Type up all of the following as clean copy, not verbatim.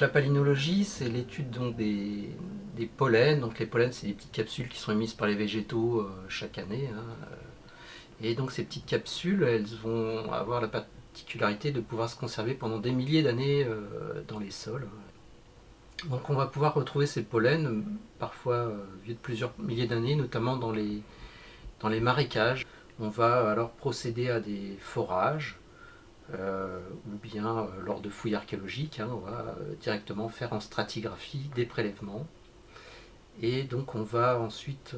Donc la palynologie, c'est l'étude donc, des pollens. Donc les pollens, c'est des petites capsules qui sont émises par les végétaux chaque année, hein. Et donc ces petites capsules, elles vont avoir la particularité de pouvoir se conserver pendant des milliers d'années dans les sols. Donc on va pouvoir retrouver ces pollens, parfois vieux de plusieurs milliers d'années, notamment dans les marécages. On va alors procéder à des forages, ou bien lors de fouilles archéologiques, hein, on va directement faire en stratigraphie des prélèvements. Et donc on va ensuite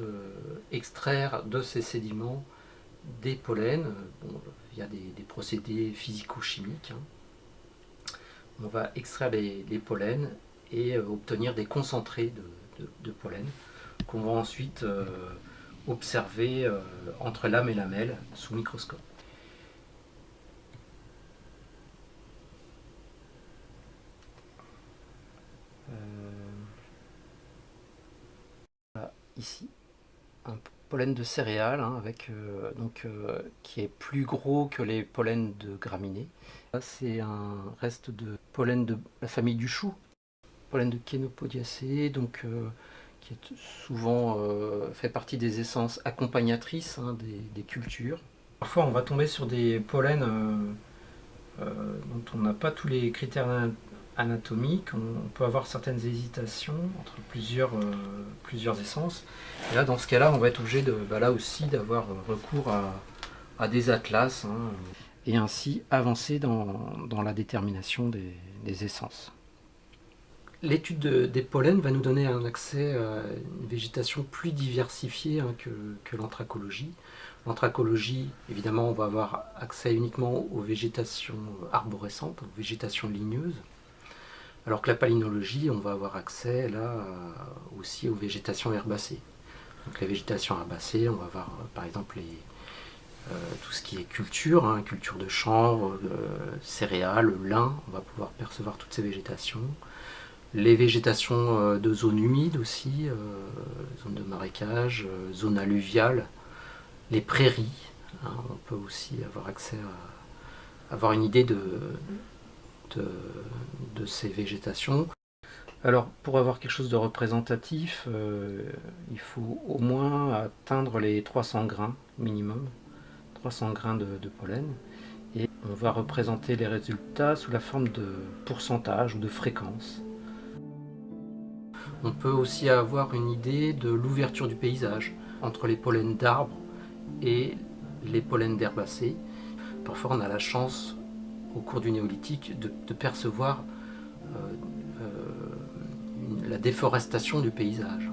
extraire de ces sédiments des pollens, bon, via des procédés physico-chimiques, hein. On va extraire les pollens et obtenir des concentrés de pollen qu'on va ensuite observer entre lame et lamelle sous microscope. Voilà, ici, un pollen de céréales, hein, qui est plus gros que les pollens de graminées. Là, c'est un reste de pollen de la famille du chou, pollen de Chenopodiaceae, qui est souvent fait partie des essences accompagnatrices, hein, des cultures. Parfois, on va tomber sur des pollens dont on n'a pas tous les critères anatomiques. On peut avoir certaines hésitations entre plusieurs essences. Et là, dans ce cas-là, on va être obligé là aussi d'avoir recours à des atlas, hein, et ainsi avancer dans la détermination des essences. L'étude des pollens va nous donner un accès à une végétation plus diversifiée, hein, que l'anthracologie. L'anthracologie, évidemment, on va avoir accès uniquement aux végétations arborescentes, aux végétations ligneuses, alors que la palynologie, on va avoir accès là aussi aux végétations herbacées. Donc les végétations herbacées, on va avoir par exemple tout ce qui est culture, hein, culture de champs, céréales, lin, on va pouvoir percevoir toutes ces végétations. Les végétations de zones humides aussi, zones de marécage, zones alluviales, les prairies, hein, on peut aussi avoir accès à avoir une idée de ces végétations. Alors pour avoir quelque chose de représentatif, il faut au moins atteindre les 300 grains minimum, 300 grains de pollen. Et on va représenter les résultats sous la forme de pourcentage ou de fréquence. On peut aussi avoir une idée de l'ouverture du paysage entre les pollens d'arbres et les pollens d'herbacées. Parfois on a la chance au cours du néolithique de percevoir la déforestation du paysage.